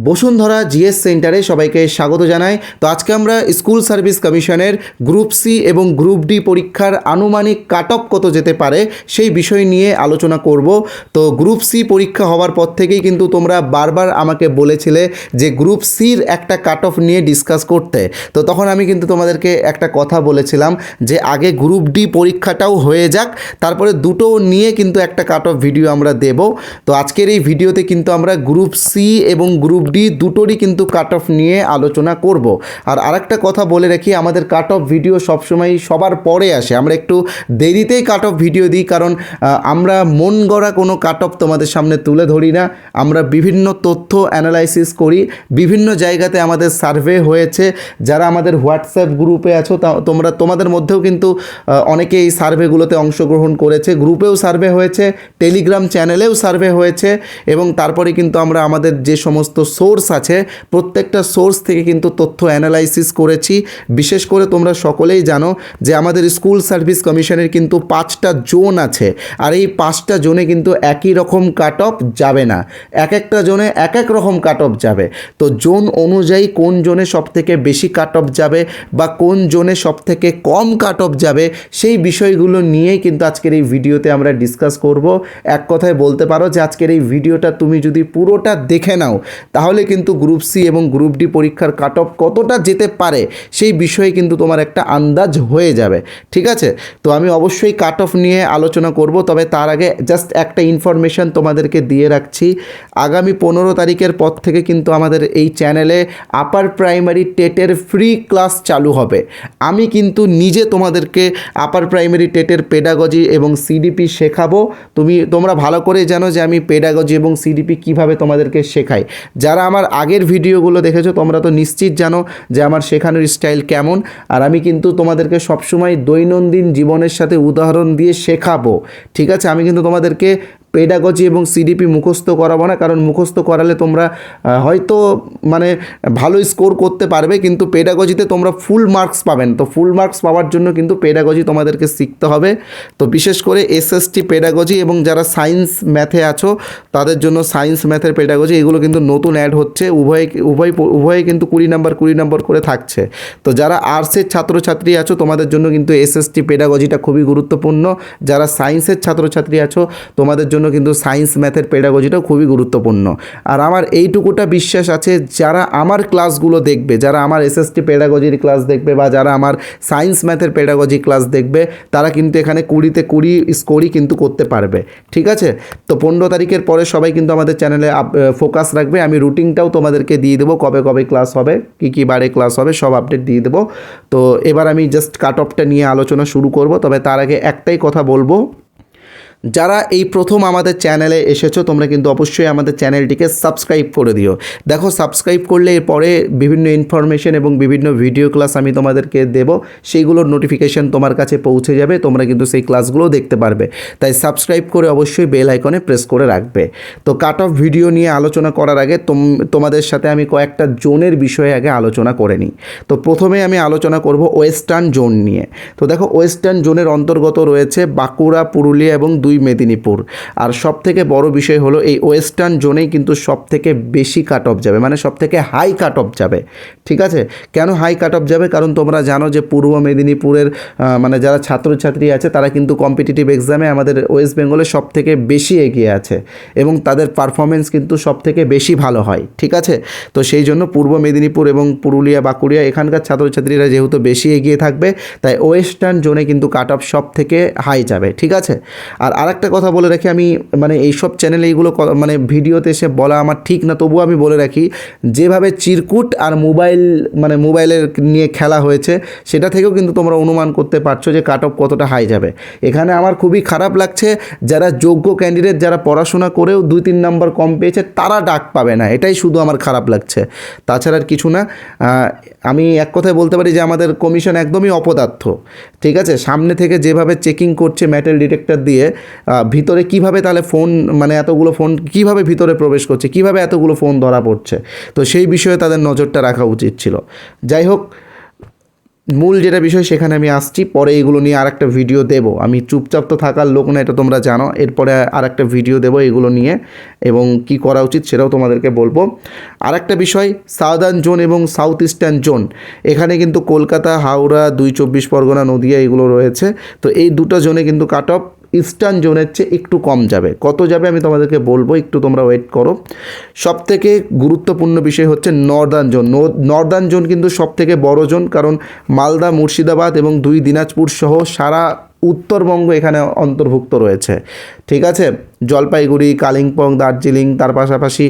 Bashundhara GS সেন্টারে সবাইকে স্বাগত জানাই। তো আজকে আমরা স্কুল সার্ভিস কমিশনের গ্রুপ সি এবং গ্রুপ ডি পরীক্ষার আনুমানিক কাট অফ কত যেতে পারে সেই বিষয় নিয়ে আলোচনা করব। তো গ্রুপ সি পরীক্ষা হওয়ার পর থেকেই কিন্তু তোমরা বারবার আমাকে বলেছিলে যে গ্রুপ সির একটা কাট অফ নিয়ে ডিসকাস করতে। তো তখন আমি কিন্তু তোমাদেরকে একটা কথা বলেছিলাম যে আগে গ্রুপ ডি পরীক্ষাটাও হয়ে যাক, তারপরে দুটো নিয়ে কিন্তু একটা কাট অফ ভিডিও আমরা দেব। তো আজকের এই ভিডিওতে কিন্তু আমরা গ্রুপ সি এবং গ্রুপ ডি দুটোরই কিন্তু কাট অফ নিয়ে আলোচনা করব। আর আরেকটা কথা বলে রাখি, আমাদের কাট অফ ভিডিও সবসময় সবার পরে আসে, আমরা একটু দেরিতেই কাট অফ ভিডিও দিই, কারণ আমরা মন গড়া কোনো কাট অফ তোমাদের সামনে তুলে ধরি না। আমরা বিভিন্ন তথ্য অ্যানালাইসিস করি, বিভিন্ন জায়গাতে আমাদের সার্ভে হয়েছে। যারা আমাদের হোয়াটসঅ্যাপ গ্রুপে আছো তোমাদের মধ্যেও কিন্তু অনেকে এই সার্ভেগুলোতে অংশগ্রহণ করেছে, গ্রুপেও সার্ভে হয়েছে, টেলিগ্রাম চ্যানেলেও সার্ভে হয়েছে, এবং তারপরে কিন্তু আমরা আমাদের যে সমস্ত সোর্স আছে প্রত্যেকটা সোর্স থেকে কিন্তু তথ্য অ্যানালাইসিস করেছি। বিশেষ করে তোমরা সকলেই জানো যে আমাদের স্কুল সার্ভিস কমিশনের কিন্তু 5টা জোন আছে, আর এই 5টা জোনে কিন্তু একই রকম কাট অফ যাবে না, এক একটা জোনে এক এক রকম কাট অফ যাবে। তো জোন অনুযায়ী কোন জোনে সবথেকে বেশি কাট অফ যাবে বা কোন জোনে সবথেকে কম কাট অফ যাবে সেই বিষয়গুলো নিয়েই কিন্তু আজকের এই ভিডিওতে আমরা ডিসকাস করব। এক কথায় বলতে পারো যে আজকের এই ভিডিওটা তুমি যদি পুরোটা দেখে নাও তাহলে কিন্তু গ্রুপ সি এবং গ্রুপ ডি পরীক্ষার কাট অফ কতটা যেতে পারে সেই বিষয়ে কিন্তু তোমার একটা আন্দাজ হয়ে যাবে। ঠিক আছে, তো আমি অবশ্যই কাট অফ নিয়ে আলোচনা করব, তবে তার আগে জাস্ট একটা ইনফরমেশন তোমাদেরকে দিয়ে রাখছি। আগামী 15 তারিখের পর থেকে কিন্তু আমাদের এই চ্যানেলে আপার প্রাইমারি টেটের ফ্রি ক্লাস চালু হবে। আমি কিন্তু নিজে তোমাদেরকে আপার প্রাইমারি টেটের পেডাগজি এবং সিডিপি শেখাবো। তোমরা ভালো করে জানো যে আমি পেডাগজি এবং সিডিপি কিভাবে তোমাদেরকে শেখাই। যারা আমার আগের ভিডিওগুলো দেখেছো তোমরা তো নিশ্চিত জানো যে আমার শেখানোর স্টাইল কেমন, আর আমি কিন্তু তোমাদেরকে সবসময় দৈনন্দিন জীবনের সাথে উদাহরণ দিয়ে শেখাবো। ঠিক আছে, আমি কিন্তু তোমাদেরকে পেডাগজি এবং সিডিপি মুখস্থ করাবো না, কারণ মুখস্থ করালে তোমরা হয়তো ভালো স্কোর করতে পারবে, কিন্তু পেডাগজিতে তোমরা ফুল মার্কস পাবেন। তো ফুল মার্কস পাওয়ার জন্য কিন্তু পেডাগজি তোমাদেরকে শিখতে হবে। তো বিশেষ করে এসএসটি পেডাগজি এবং যারা সায়েন্স ম্যাথে আছো তাদের জন্য সায়েন্স ম্যাথের পেডাগজি, এগুলো কিন্তু নতুন অ্যাড হচ্ছে। উভয়ে কিন্তু 20 নম্বর করে থাকছে। তো যারা আর্টসের ছাত্রছাত্রী আছো তোমাদের জন্য কিন্তু এসএসটি পেডাগজিটা খুবই গুরুত্বপূর্ণ। যারা সায়েন্সের ছাত্রছাত্রী আছো তোমাদের জন্য কিন্তু সায়েন্স ম্যাথের পেডাগজিটাও খুবই গুরুত্বপূর্ণ। আর আমার এইটুকুটা বিশ্বাস আছে, যারা আমার ক্লাসগুলো দেখবে, যারা আমার এসএসটি পেডাগজির ক্লাস দেখবে বা যারা আমার সায়েন্স ম্যাথের পেডাগজি ক্লাস দেখবে, তারা কিন্তু এখানে 20তে 20 স্কোরই কিন্তু করতে পারবে। ঠিক আছে, তো 15 তারিখের পরে সবাই কিন্তু আমাদের চ্যানেলে ফোকাস রাখবে। আমি রুটিনটাও তোমাদেরকে দিয়ে দেবো, কবে কবে ক্লাস হবে, কী বারে ক্লাস হবে, সব আপডেট দিয়ে দেবো। তো এবার আমি জাস্ট কাট অফটা নিয়ে আলোচনা শুরু করব, তবে তার আগে একটাই কথা বলবো, যারা এই প্রথম আমাদের চ্যানেলে এসেছো তোমরা কিন্তু অবশ্যই আমাদের চ্যানেলটিকে সাবস্ক্রাইব করে দিও। দেখো, সাবস্ক্রাইব করলে এরপরে বিভিন্ন ইনফরমেশন এবং বিভিন্ন ভিডিও ক্লাস আমি তোমাদেরকে দেব, সেইগুলোর নোটিফিকেশান তোমার কাছে পৌঁছে যাবে, তোমরা কিন্তু সেই ক্লাসগুলোও দেখতে পারবে। তাই সাবস্ক্রাইব করে অবশ্যই বেল আইকনে প্রেস করে রাখবে। তো কাট অফ ভিডিও নিয়ে আলোচনা করার আগে তোমাদের সাথে আমি কয়েকটা জোনের বিষয়ে আগে আলোচনা করে নিই। তো প্রথমে আমি আলোচনা করব ওয়েস্টার্ন জোন নিয়ে। তো দেখো, ওয়েস্টার্ন জোনের অন্তর্গত রয়েছে বাঁকুড়া, পুরুলিয়া এবং 2 মেদিনীপুর। আর সবথেকে বড় বিষয় হলো এই ওয়েস্টার্ন জোনেই কিন্তু সবথেকে বেশি কাট অফ যাবে, সবথেকে হাই কাট অফ যাবে। ঠিক আছে, কেন হাই কাট অফ যাবে? কারণ তোমরা জানো যে পূর্ব মেদিনীপুরের যারা ছাত্রছাত্রী আছে তারা কিন্তু কম্পিটিটিভ এক্সামে আমাদের ওয়েস্ট বেঙ্গলে সবথেকে বেশি এগিয়ে আছে এবং তাদের পারফরমেন্স কিন্তু সবথেকে বেশি ভালো হয়। ঠিক আছে, তো সেই জন্য পূর্ব মেদিনীপুর এবং পুরুলিয়া, বাঁকুড়া এখানকার ছাত্রছাত্রীরা যেহেতু বেশি এগিয়ে থাকবে, তাই ওয়েস্টার্ন জোনে কিন্তু কাট অফ সবথেকে হাই যাবে। ঠিক আছে, আর আরেকটা কথা বলে রাখি, আমি এইসব চ্যানেলে এইগুলো ভিডিওতে এসে বলা আমার ঠিক না, তবুও আমি বলে রাখি, যেভাবে চিরকুট আর মোবাইলের নিয়ে খেলা হয়েছে সেটা থেকেও কিন্তু তোমরা অনুমান করতে পারছো যে কাট অফ কতটা হাই যাবে। এখানে আমার খুবই খারাপ লাগছে, যারা যোগ্য ক্যান্ডিডেট, যারা পড়াশোনা করেও 2-3 নম্বর কম পেয়েছে তারা ডাক পাবে না, এটাই শুধু আমার খারাপ লাগছে, তাছাড়া আর কিছু না। আমি এক কথায় বলতে পারি যে আমাদের কমিশন একদমই অপদার্থ। ঠিক আছে, সামনে থেকে যেভাবে চেকিং করছে মেটাল ডিটেক্টর দিয়ে, ভিতরে কিভাবে তাহলে ফোন এতগুলো ফোন কিভাবে ভিতরে প্রবেশ করছে, কিভাবে এতগুলো ফোন ধরা পড়ছে, তো সেই বিষয়ে তাদের নজরটা রাখা উচিত ছিল। যাই হোক, মূল যেটা বিষয় সেখানে আমি আসছি, পরে এগুলো নিয়ে আর একটা ভিডিও দেব। আমি চুপচাপ তো থাকার লোক না, এটা তোমরা জানো। এরপরে আর একটা ভিডিও দেবো এগুলো নিয়ে, এবং কি করা উচিত সেটাও তোমাদেরকে বলবো। আর একটা বিষয়, সাউদার্ন জোন এবং সাউথ ইস্টার্ন জোন, এখানে কিন্তু কলকাতা, হাওড়া, 2 চব্বিশ পরগনা, নদিয়া এগুলো রয়েছে। তো এই দুটো জোনে কিন্তু কাট অফ ইস্টার্ন জোনের চেয়ে একটু কম যাবে। কত যাবে আমি তোমাদেরকে বলবো, একটু তোমরা ওয়েট করো। সবথেকে গুরুত্বপূর্ণ বিষয় হচ্ছে নর্দার্ন জোন। নর্দার্ন জোন কিন্তু সবথেকে বড় জোন, কারণ মালদা, মুর্শিদাবাদ এবং 2 দিনাজপুর সহ সারা উত্তরবঙ্গ এখানে অন্তর্ভুক্ত রয়েছে। ঠিক আছে, জলপাইগুড়ি, কালিম্পং, দার্জিলিং, তার পাশাপাশি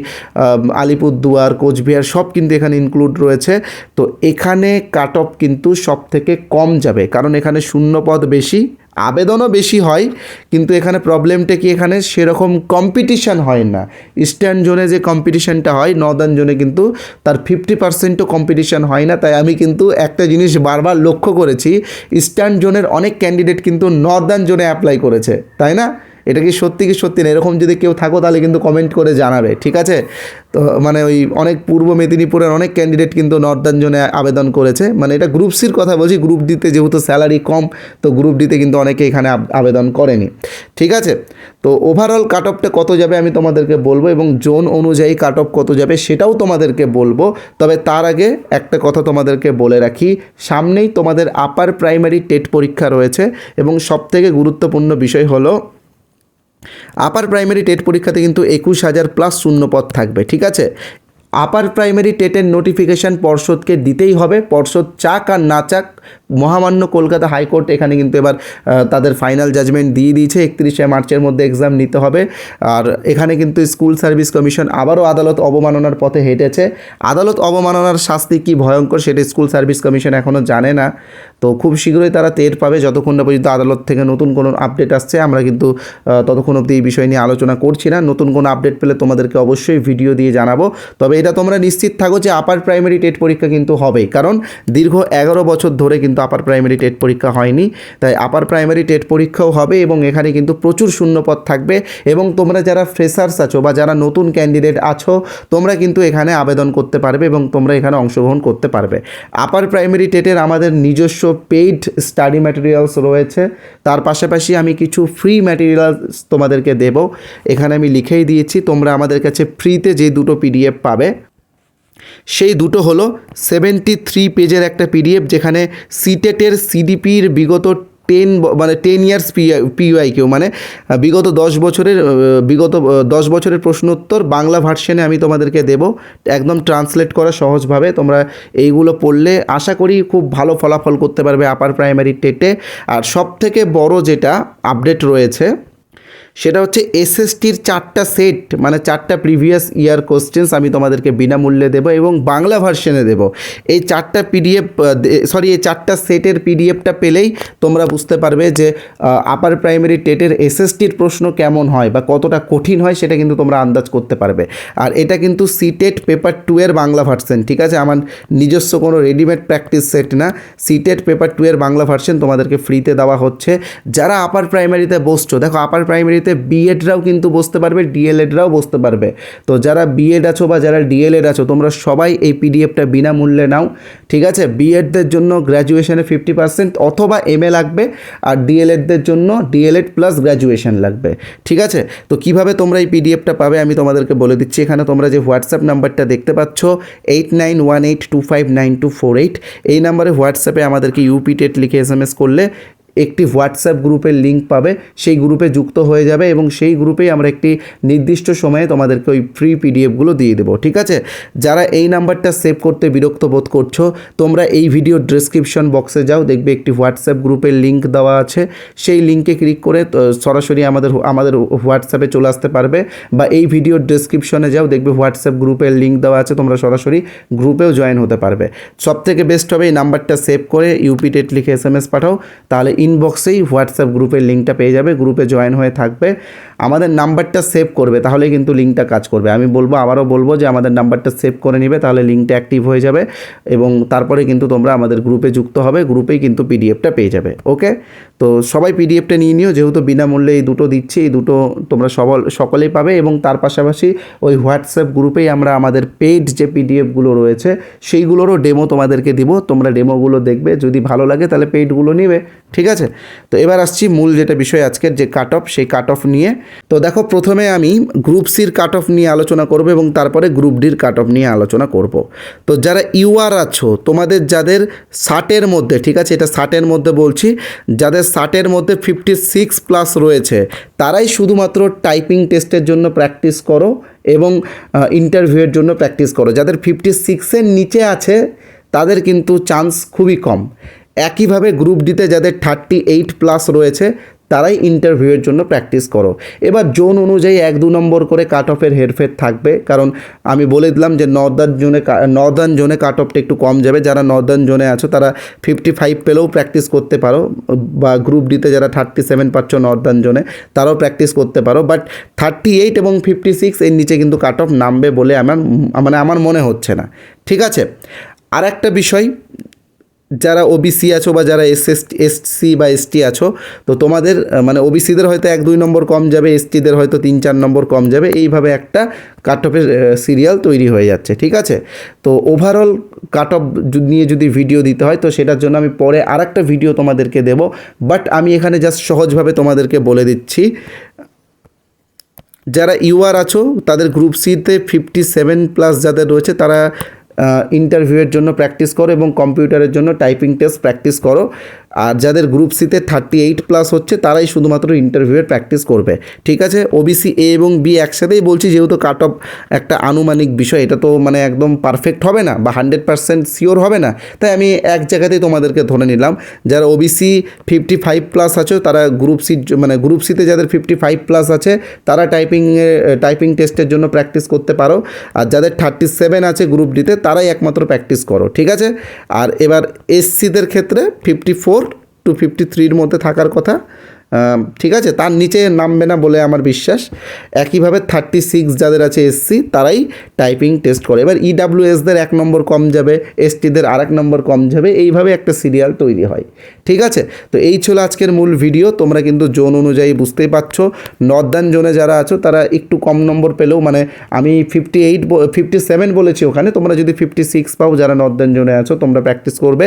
আলিপুরদুয়ার, কোচবিহার সব কিন্তু এখানে ইনক্লুড রয়েছে। তো এখানে কাট অফ কিন্তু সবথেকে কম যাবে, কারণ এখানে শূন্যপদ বেশি, আবেদনও বেশি হয়, কিন্তু এখানে প্রবলেমটা কি, এখানে সেরকম কম্পিটিশান হয় না। ইস্টার্ন জোনে যে কম্পিটিশানটা হয়, নর্দার্ন জোনে কিন্তু তার 50%ও কম্পিটিশান হয় না। তাই আমি কিন্তু একটা জিনিস বারবার লক্ষ্য করেছি, ইস্টার্ন জোনের অনেক ক্যান্ডিডেট কিন্তু নর্দার্ন জোনে অ্যাপ্লাই করেছে, তাই না? এটা কি সত্যি না? এরকম যদি কেউ থাকো তাহলে কিন্তু কমেন্ট করে জানাবে, ঠিক আছে? তো মানে ওই অনেক পূর্ব মেদিনীপুরের অনেক ক্যান্ডিডেট কিন্তু নর্দার্ন জোনে আবেদন করেছে। মানে এটা গ্রুপ সির কথা বলছি, গ্রুপ ডিতে যেহেতু স্যালারি কম, তো গ্রুপ ডিতে কিন্তু অনেকে এখানে আবেদন করেনি, ঠিক আছে? তো ওভারঅল কাট অফটা কত যাবে আমি তোমাদেরকে বলবো, এবং জোন অনুযায়ী কাট অফ কত যাবে সেটাও তোমাদেরকে বলবো। তবে তার আগে একটা কথা তোমাদেরকে বলে রাখি, সামনেই তোমাদের আপার প্রাইমারি টেট পরীক্ষা রয়েছে, এবং সবথেকে গুরুত্বপূর্ণ বিষয় হলো আপার প্রাইমারি টেট পরীক্ষাতে কিন্তু 21,000 প্লাস শূন্যপদ থাকবে, ঠিক আছে? আপার প্রাইমারি টেটের নোটিফিকেশান পর্ষদকে দিতেই হবে। পর্ষদ চাক আর না চাক, মহামান্য কলকাতা হাইকোর্ট এখানে কিন্তু এবার তাদের ফাইনাল জাজমেন্ট দিয়ে দিয়েছে, 31শে মার্চের মধ্যে এক্সাম নিতে হবে। আর এখানে কিন্তু স্কুল সার্ভিস কমিশন আবারও আদালত অবমাননার পথে হেঁটেছে। আদালত অবমাননার শাস্তি কী ভয়ঙ্কর সেটা স্কুল সার্ভিস কমিশন এখনও জানে না। তো খুব শীঘ্রই তারা টের পাবে, যতক্ষণ না পর্যন্ত আদালত থেকে নতুন কোনো আপডেট আসছে। আমরা কিন্তু ততক্ষণ অবধি এই বিষয় নিয়ে আলোচনা করছি না। নতুন কোনো আপডেট পেলে তোমাদেরকে অবশ্যই ভিডিও দিয়ে জানাবো। তবে এটা তোমরা নিশ্চিত থাকো যে আপার প্রাইমারি টেট পরীক্ষা কিন্তু হবেই, কারণ দীর্ঘ 11 বছর ধরে কিন্তু আপার প্রাইমারি টেট পরীক্ষা হয়নি। তাই আপার প্রাইমারি টেট পরীক্ষাও হবে, এবং এখানে কিন্তু প্রচুর শূন্যপদ থাকবে। এবং তোমরা যারা ফ্রেশার্স আছো বা যারা নতুন ক্যান্ডিডেট আছো, তোমরা কিন্তু এখানে আবেদন করতে পারবে এবং তোমরা এখানে অংশগ্রহণ করতে পারবে। আপার প্রাইমারি টেটের আমাদের নিজস্ব পেইড স্টাডি ম্যাটেরিয়ালস রয়েছে, তার পাশাপাশি আমি কিছু ফ্রি ম্যাটেরিয়ালস তোমাদেরকে দেব। এখানে আমি লিখেই দিয়েছি, তোমরা আমাদের কাছে ফ্রিতে যে দুটো পিডিএফ পাবে, সেই দুটো হলো 73 পেজের একটা পিডিএফ, যেখানে সিটেটের সিডিপির বিগত 10 ইয়ার্স পিওয়াইকিউ, মানে বিগত 10 বছরের প্রশ্নোত্তর বাংলা ভার্সনে আমি তোমাদেরকে দেব, একদম ট্রান্সলেট করা সহজভাবে। তোমরা এইগুলো পড়লে আশা করি খুব ভালো ফলাফল করতে পারবে আপার প্রাইমারি টেটে। আর সবথেকে বড় যেটা আপডেট রয়েছে সেটা হচ্ছে এসএসটির 4টা সেট, মানে 4টা প্রিভিয়াস ইয়ার কোশ্চেন্স আমি তোমাদেরকে বিনামূল্যে দেবো, এবং বাংলা ভার্সনে দেবো। এই 4টা পিডিএফ, এই 4টা সেটের পিডিএফটা পেলেই তোমরা বুঝতে পারবে যে আপার প্রাইমারি টেটের এসএসটির প্রশ্ন কেমন হয় বা কতটা কঠিন হয়, সেটা কিন্তু তোমরা আন্দাজ করতে পারবে। আর এটা কিন্তু সিটেট পেপার 2 এর বাংলা ভার্সন, ঠিক আছে? আমার নিজস্ব কোনো রেডিমেড প্র্যাকটিস সেট না, সিটেট পেপার 2 এর বাংলা ভার্সন তোমাদেরকে ফ্রিতে দেওয়া হচ্ছে। যারা আপার প্রাইমারিতে বসছো, দেখো আপার প্রাইমারি বিএডরাও কিন্তু বসতে পারবে, ডিএলএডরাও বসতে পারবে। তো যারা বিএড আছো বা যারা ডিএলএড আছো, তোমরা সবাই এই পিডিএফটা বিনামূল্যে নাও, ঠিক আছে? বিএডদের জন্য গ্র্যাজুয়েশনে 50% অথবা এমএ লাগবে, আর ডিএলএডদের জন্য ডিএলএড প্লাস গ্র্যাজুয়েশন লাগবে, ঠিক আছে? তো কিভাবে তোমরা এই পিডিএফটা পাবে আমি তোমাদেরকে বলে দিচ্ছি। এখানে তোমরা যে হোয়াটসঅ্যাপ নাম্বারটা দেখতে পাচ্ছ 8918259248, এই নাম্বারে হোয়াটসঅ্যাপে আমাদেরকে ইউপি টেট লিখে SMS করলে একটি হোয়াটসঅ্যাপ গ্রুপের লিঙ্ক পাবে, সেই গ্রুপে যুক্ত হয়ে যাবে, এবং সেই গ্রুপেই আমরা একটি নির্দিষ্ট সময়ে তোমাদেরকে ওই ফ্রি পিডিএফগুলো দিয়ে দেবো, ঠিক আছে? যারা এই নাম্বারটা সেভ করতে বিরক্ত বোধ করছো, তোমরা এই ভিডিও ডেসক্রিপশন বক্সে যাও, দেখবে একটি হোয়াটসঅ্যাপ গ্রুপের লিঙ্ক দেওয়া আছে। সেই লিঙ্কে ক্লিক করে সরাসরি আমাদের হোয়াটসঅ্যাপে চলে আসতে পারবে, বা এই ভিডিও ডেসক্রিপশনে যাও, দেখবে হোয়াটসঅ্যাপ গ্রুপের লিঙ্ক দেওয়া আছে, তোমরা সরাসরি গ্রুপেও জয়েন হতে পারবে। সবথেকে বেস্ট হবে এই নাম্বারটা সেভ করে ইউপি টেট লিখে SMS পাঠাও, তাহলে ইনবক্সেই হোয়াটসঅ্যাপ গ্রুপের লিঙ্কটা পেয়ে যাবে, গ্রুপে জয়েন হয়ে থাকবে, আমাদের নাম্বারটা সেভ করবে, তাহলে কিন্তু লিঙ্কটা কাজ করবে। আমি বলবো, আবারও বলবো যে আমাদের নাম্বারটা সেভ করে নেবে, তাহলে লিঙ্কটা অ্যাক্টিভ হয়ে যাবে এবং তারপরে কিন্তু তোমরা আমাদের গ্রুপে যুক্ত হবে, গ্রুপেই কিন্তু পিডিএফটা পেয়ে যাবে। ওকে, তো সবাই পিডিএফটা নিয়ে নিও, যেহেতু বিনামূল্যে এই দুটো দিচ্ছি, এই দুটো তোমরা সকলেই পাবে। এবং তার পাশাপাশি ওই হোয়াটসঅ্যাপ গ্রুপেই আমরা আমাদের পেইড যে পিডিএফগুলো রয়েছে সেইগুলোরও ডেমো তোমাদেরকে দিব, তোমরা ডেমোগুলো দেখবে, যদি ভালো লাগে তাহলে পেইডগুলো নিবে। ঠিক আছে, তো এবার আসছি মূল যেটা বিষয় আজকের, যে কাট অফ, সেই কাট অফ নিয়ে। তো দেখো, প্রথমে আমি গ্রুপ সির কাট অফ নিয়ে আলোচনা করব এবং তারপরে গ্রুপ ডির কাট অফ নিয়ে আলোচনা করব। তো যারা ইউআর আছো, তোমাদের যাদের 60-এর মধ্যে, ঠিক আছে, এটা 60-এর মধ্যে বলছি, যাদের 60-এর মধ্যে 56+ রয়েছে, তারাই শুধুমাত্র টাইপিং টেস্টের জন্য প্র্যাকটিস করো এবং ইন্টারভিউয়ের জন্য প্র্যাকটিস করো। যাদের 56-এর নিচে আছে তাদের কিন্তু চান্স খুবই কম। একইভাবে গ্রুপ ডিতে যাদের 38+ রয়েছে তারাই ইন্টারভিউয়ের জন্য প্র্যাকটিস করো। এবার জোন অনুযায়ী 1-2 নম্বর করে কাট অফের হেরফের থাকবে, কারণ আমি বলে দিলাম যে নর্দার্ন জোনে কাট অফটা একটু কম যাবে। যারা নর্দার্ন জোনে আছো তারা 55 পেলেও প্র্যাকটিস করতে পারো, বা গ্রুপ ডিতে যারা 37 পাচ্ছ নর্দার্ন জোনে তারাও প্র্যাকটিস করতে পারো। বাট 38 এবং 56 এর নিচে কিন্তু কাট অফ নামবে বলে আমার মনে হচ্ছে না। ঠিক আছে, আর একটা বিষয়, যারা ওবিসি আছো বা যারা এসসি বা এসটি আছো, তো তোমাদের মানে ওবিসিদের হয়তো 1-2 নম্বর কম যাবে, এসটিদের হয়তো 3-4 নম্বর কম যাবে, এইভাবে একটা কাট অফের সিরিয়াল তৈরি হয়ে যাচ্ছে। ঠিক আছে, তো ওভারঅল কাট অফ নিয়ে যদি ভিডিও দিতে হয় তো সেটার জন্য আমি পরে আরেকটা ভিডিও তোমাদেরকে দেব। বাট আমি এখানে জাস্ট সহজভাবে তোমাদেরকে বলে দিচ্ছি, যারা ইউআর আছো তাদের গ্রুপ সিতে 57+ যাদের রয়েছে তারা ইন্টারভিউয়ের জন্য প্র্যাকটিস করো এবং কম্পিউটারের জন্য টাইপিং টেস্ট প্র্যাকটিস করো। আর যাদের গ্রুপ সিতে 38+ হচ্ছে তারাই শুধুমাত্র ইন্টারভিউয়ের প্র্যাকটিস করবে। ঠিক আছে, ওবিসি এ এবং বি একসাথেই বলছি, যেহেতু কাট অফ একটা আনুমানিক বিষয়, এটা তো মানে একদম পারফেক্ট হবে না বা 100% শিওর হবে না, তাই আমি এক জায়গাতেই তোমাদেরকে ধরে নিলাম। যারা ওবিসি 55+ আছো তারা গ্রুপ সিতে যাদের 55+ আছে তারা টাইপিং টেস্টের জন্য প্র্যাকটিস করতে পারো। আর যাদের 37 আছে গ্রুপ ডিতে তারাই একমাত্র প্র্যাকটিস করো। ঠিক আছে, আর এবার এসসিদের ক্ষেত্রে 54 to 53-র মধ্যে থাকার কথা। ঠিক আছে, তার নিচে নামবে না বলে আমার বিশ্বাস। একইভাবে 36 যাদের আছে এসসি তারাই টাইপিং টেস্ট করে। এবার ইডাব্লিউএসদের 1 নম্বর কম যাবে, এসটিদের 1 নম্বর কম যাবে, এইভাবে একটা সিরিয়াল তৈরি হয়। ঠিক আছে, তো এই ছিল আজকের মূল ভিডিও। তোমরা কিন্তু জোন অনুযায়ী বুঝতেই পারছো, নর্দার্ন জোনে যারা আছো তারা একটু কম নম্বর পেলেও, মানে আমি 57 বলেছি, ওখানে তোমরা যদি 56 পাও যারা নর্দার্ন জোনে আছো তোমরা প্র্যাকটিস করবে।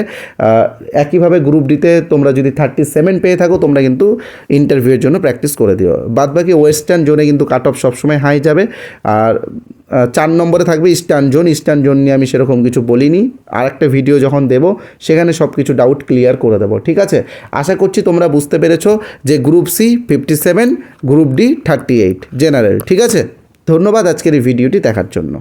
একইভাবে গ্রুপ ডিতে তোমরা যদি 37 পেয়ে থাকো তোমরা কিন্তু ইন্টারভিউয়ের জন্য প্র্যাকটিস করে দিও। বাদবাকি ওয়েস্টার্ন জোনে কিন্তু কাট অফ সবসময় হাই যাবে। আর 4 নম্বরে থাকবে ইস্টার্ন জোন নিয়ে আমি সেরকম কিছু বলিনি, আর একটা ভিডিও যখন দেবো সেখানে সব কিছু ডাউট ক্লিয়ার করে দেবো। ঠিক আছে, আশা করছি তোমরা বুঝতে পেরেছো যে group C 57, group D 38 general. ঠিক আছে, ধন্যবাদ আজকের এই ভিডিওটি দেখার জন্য।